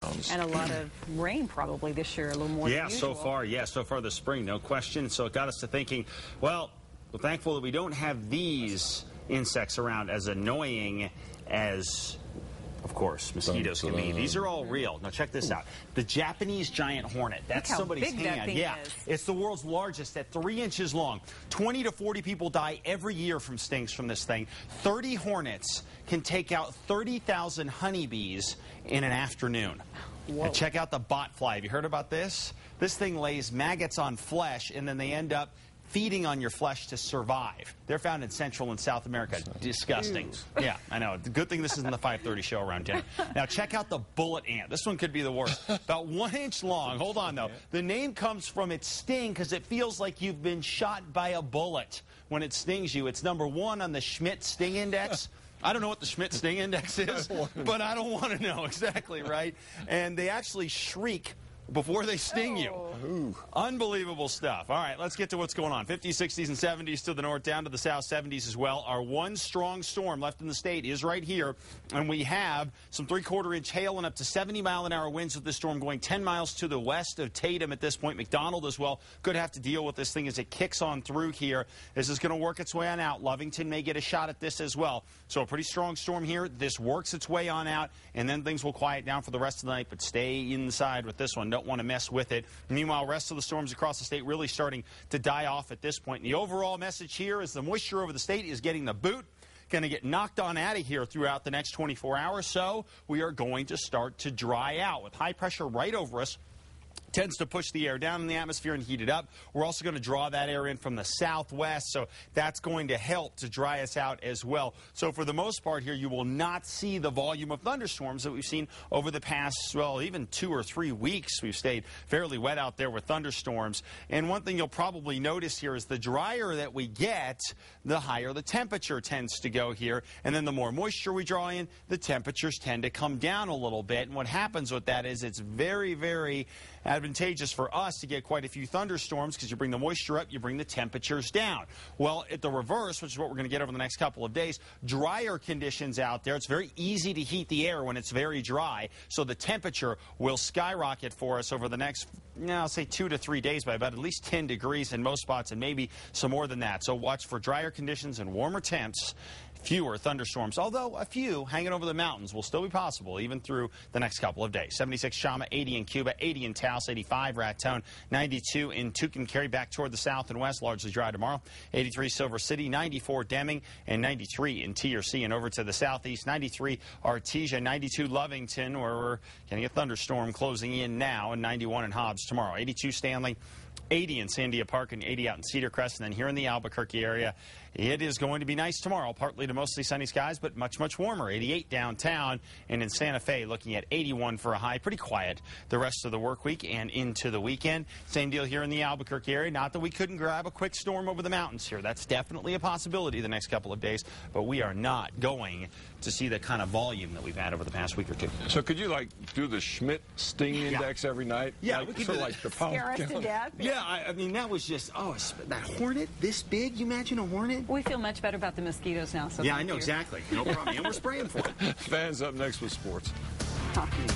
And a lot of rain probably this year, a little more than usual. So far this spring, no question. So it got us to thinking, well, we're thankful that we don't have these insects around, as annoying as, of course, mosquitoes can be. These are all real. Now check this out. The Japanese giant hornet. That's somebody's hand. Yeah, it's the world's largest at 3 inches long. 20 to 40 people die every year from stings from this thing. 30 hornets can take out 30,000 honeybees in an afternoon. And check out the botfly. Have you heard about this? This thing lays maggots on flesh, and then they end up feeding on your flesh to survive. They're found in Central and South America. Disgusting. Yeah, I know. Good thing this isn't the 5:30 show around dinner. Now, check out the bullet ant. This one could be the worst. About 1 inch long. Hold on, though. The name comes from its sting because it feels like you've been shot by a bullet when it stings you. It's #1 on the Schmidt Sting Index. I don't know what the Schmidt Sting Index is, but I don't want to know exactly, right? And they actually shriek before they sting you. Unbelievable stuff. All right, let's get to what's going on. 50s, 60s, and 70s to the north, down to the south, 70s as well. Our one strong storm left in the state is right here, and we have some 3/4-inch hail and up to 70-mile-an-hour winds with this storm going 10 miles to the west of Tatum at this point. McDonald as well. Could have to deal with this thing as it kicks on through here. This is going to work its way on out. Lovington may get a shot at this as well. So a pretty strong storm here. This works its way on out, and then things will quiet down for the rest of the night, but stay inside with this one. Don't want to mess with it. Meanwhile, rest of the storms across the state really starting to die off at this point. And the overall message here is the moisture over the state is getting the boot. Going to get knocked on out of here throughout the next 24 hours. So we are going to start to dry out with high pressure right over us. Tends to push the air down in the atmosphere and heat it up. We're also going to draw that air in from the southwest, so that's going to help to dry us out as well. So for the most part here, you will not see the volume of thunderstorms that we've seen over the past, well, even 2 or 3 weeks. We've stayed fairly wet out there with thunderstorms. And one thing you'll probably notice here is the drier that we get, the higher the temperature tends to go here. And then the more moisture we draw in, the temperatures tend to come down a little bit. And what happens with that is it's very, very advantageous for us to get quite a few thunderstorms because you bring the moisture up, you bring the temperatures down. Well, at the reverse, which is what we're going to get over the next couple of days, drier conditions out there. It's very easy to heat the air when it's very dry, so the temperature will skyrocket for us over the next, I'll say 2 to 3 days by about at least 10 degrees in most spots and maybe some more than that. So watch for drier conditions and warmer temps. Fewer thunderstorms, although a few hanging over the mountains will still be possible even through the next couple of days. 76 Shama, 80 in Cuba, 80 in Taos, 85 Raton, 92 in Tucumcari, back toward the south and west, largely dry tomorrow. 83 Silver City, 94 Deming, and 93 in TRC. And over to the southeast, 93 Artesia, 92 Lovington, where we're getting a thunderstorm closing in now, and 91 in Hobbs tomorrow. 82 Stanley, 80 in Sandia Park, and 80 out in Cedar Crest. And then here in the Albuquerque area, it is going to be nice tomorrow, partly to mostly sunny skies, but much, much warmer. 88 downtown, and in Santa Fe, looking at 81 for a high. Pretty quiet the rest of the work week and into the weekend. Same deal here in the Albuquerque area. Not that we couldn't grab a quick storm over the mountains here. That's definitely a possibility the next couple of days, but we are not going to see the kind of volume that we've had over the past week or two. So could you, like, do the Schmidt Sting Index every night? Yeah, like, we could so do like the pound scare us to death. Yeah, I mean, that was just, that hornet this big. You imagine a hornet? We feel much better about the mosquitoes now. So yeah, I know, exactly. No problem. And we're spraying for it. Fans up next with sports. Talking.